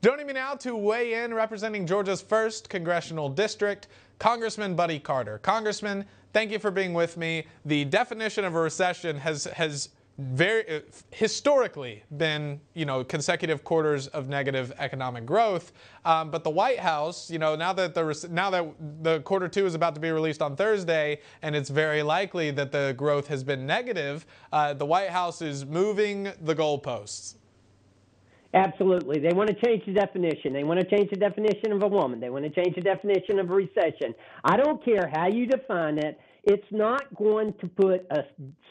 Joining me now to weigh in, representing Georgia's 1st Congressional District, Congressman Buddy Carter. Congressman, thank you for being with me. The definition of a recession has very historically been, consecutive quarters of negative economic growth. But the White House, now that the quarter 2 is about to be released on Thursday, and it's very likely that the growth has been negative, the White House is moving the goalposts. Absolutely. They want to change the definition. They want to change the definition of a woman. They want to change the definition of a recession. I don't care how you define it. It's not going to put a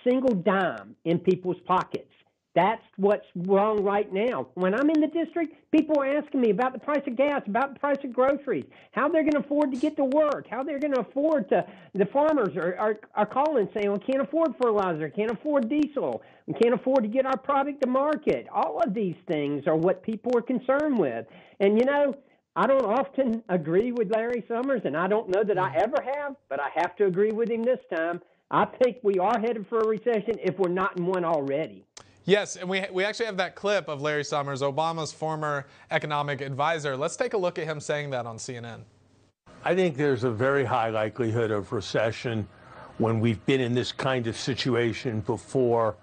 single dime in people's pockets. That's what's wrong right now. When I'm in the district, people are asking me about the price of gas, about the price of groceries, how they're going to afford to get to work, how they're going to afford to. The farmers are calling saying, we can't afford fertilizer, can't afford diesel, we can't afford to get our product to market. All of these things are what people are concerned with. And, I don't often agree with Larry Summers, and I don't know that I ever have, but I have to agree with him this time. I think we are headed for a recession if we're not in one already. Yes, and we actually have that clip of Larry Summers, Obama's former economic advisor. Let's take a look at him saying that on CNN. I think there's a very high likelihood of recession when we've been in this kind of situation before.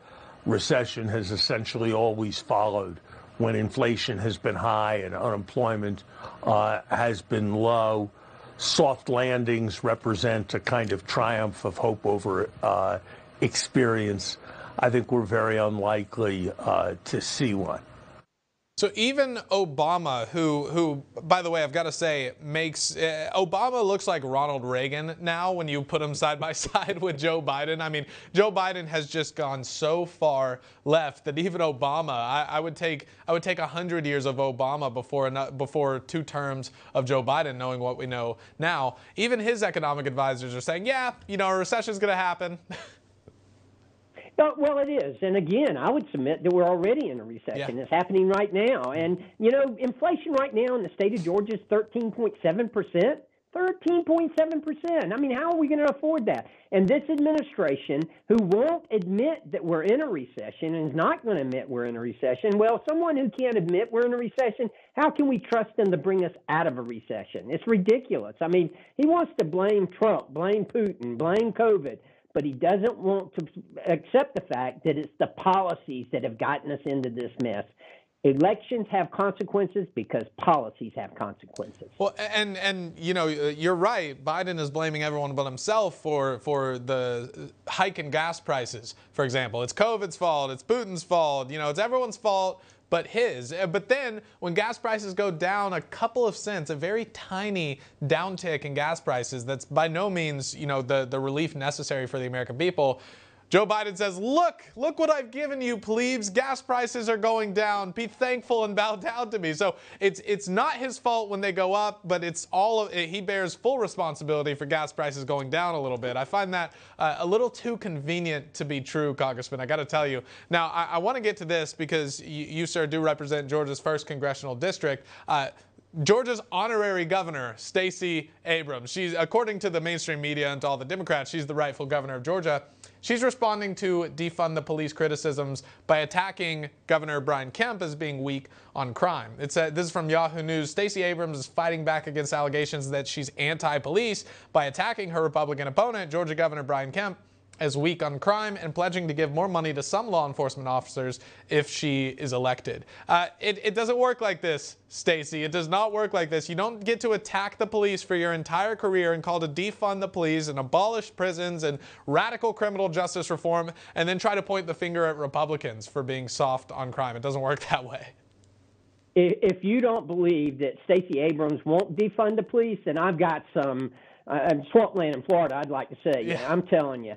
Recession has essentially always followed when inflation has been high and unemployment has been low. Soft landings represent a kind of triumph of hope over experience. I think we're very unlikely to see one. So even Obama, who, by the way, I've got to say, Obama looks like Ronald Reagan now when you put him side by side with Joe Biden. I mean, Joe Biden has just gone so far left that even Obama, I would take 100 years of Obama before 2 terms of Joe Biden, knowing what we know now. Even his economic advisors are saying, yeah, a recession's going to happen. Well, it is. And again, I would submit that we're already in a recession. Yeah. It's happening right now. And, inflation right now in the state of Georgia is 13.7%. 13.7%. I mean, how are we going to afford that? And this administration, who won't admit that we're in a recession and is not going to admit we're in a recession, well, someone who can't admit we're in a recession, how can we trust them to bring us out of a recession? It's ridiculous. I mean, he wants to blame Trump, blame Putin, blame COVID, but he doesn't want to accept the fact that it's the policies that have gotten us into this mess. Elections have consequences because policies have consequences. Well, and you're right. Biden is blaming everyone but himself for the hike in gas prices, for example. It's COVID's fault. It's Putin's fault. It's everyone's fault but his. But then when gas prices go down a couple of cents, a very tiny downtick in gas prices, that's by no means, the relief necessary for the American people. Joe Biden says, look what I've given you, plebes. Gas prices are going down. Be thankful and bow down to me. So it's not his fault when they go up, but he bears full responsibility for gas prices going down a little bit. I find that a little too convenient to be true, Congressman. I got to tell you. Now, I want to get to this because you, sir, do represent Georgia's 1st Congressional District. Georgia's honorary governor, Stacey Abrams. She's, according to the mainstream media and to all the Democrats, she's the rightful governor of Georgia. She's responding to defund the police criticisms by attacking Governor Brian Kemp as being weak on crime. This is from Yahoo News. Stacey Abrams is fighting back against allegations that she's anti-police by attacking her Republican opponent, Georgia Governor Brian Kemp, as weak on crime and pledging to give more money to some law enforcement officers if she is elected. It doesn't work like this, Stacey. It does not work like this. You don't get to attack the police for your entire career and call to defund the police and abolish prisons and radical criminal justice reform and then try to point the finger at Republicans for being soft on crime. It doesn't work that way. If you don't believe that Stacey Abrams won't defund the police, then I've got some swampland in Florida, I'd like to say. Yeah. I'm telling you.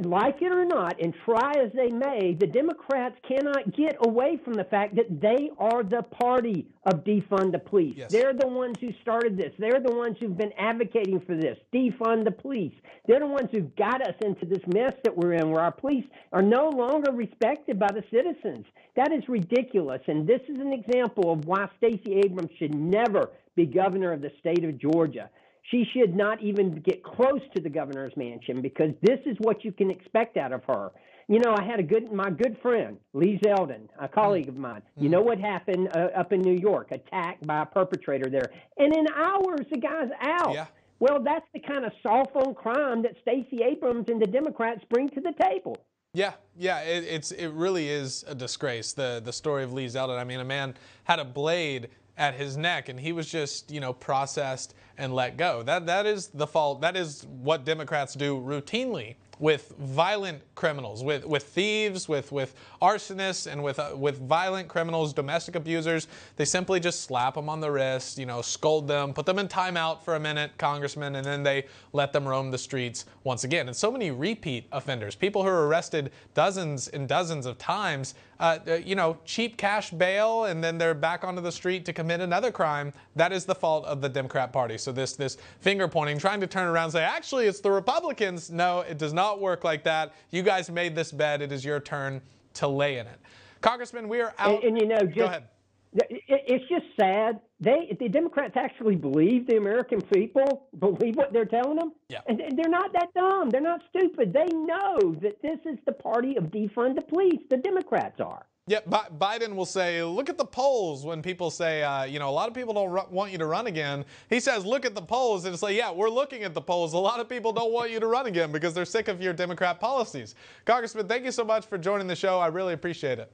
Like it or not, and try as they may, the Democrats cannot get away from the fact that they are the party of defund the police. Yes. They're the ones who started this. They're the ones who've been advocating for this, defund the police. They're the ones who got us into this mess that we're in, where our police are no longer respected by the citizens. That is ridiculous, and this is an example of why Stacey Abrams should never be governor of the state of Georgia. She should not even get close to the governor's mansion because this is what you can expect out of her. You know, I had my good friend, Lee Zeldin, a colleague of mine. You know what happened up in New York? Attacked by a perpetrator there. And in hours, the guy's out. Yeah. Well, that's the kind of soft on crime that Stacey Abrams and the Democrats bring to the table. Yeah, it really is a disgrace, the story of Lee Zeldin. I mean, a man had a blade at his neck, and he was just, processed and let go. That is the fault. That is what Democrats do routinely with violent criminals, with thieves, with arsonists, and with violent criminals, domestic abusers. They simply just slap them on the wrist, scold them, put them in timeout for a minute, congressman, and then they let them roam the streets once again. And so many repeat offenders, people who are arrested dozens and dozens of times, cheap cash bail, and then they're back onto the street to commit another crime. That is the fault of the Democrat Party. So this finger pointing, trying to turn around and say, actually, it's the Republicans. No, it does not work like that. You guys made this bed. It is your turn to lay in it. Congressman, we are out. And go ahead. It's just sad. The Democrats actually believe the American people, believe what they're telling them. Yeah. And they're not that dumb. They're not stupid. They know that this is the party of defund the police. The Democrats are. Yeah, Biden will say, look at the polls when people say, a lot of people don't want you to run again. He says, look at the polls. And it's like, yeah, we're looking at the polls. A lot of people don't want you to run again because they're sick of your Democrat policies. Congressman, thank you so much for joining the show. I really appreciate it.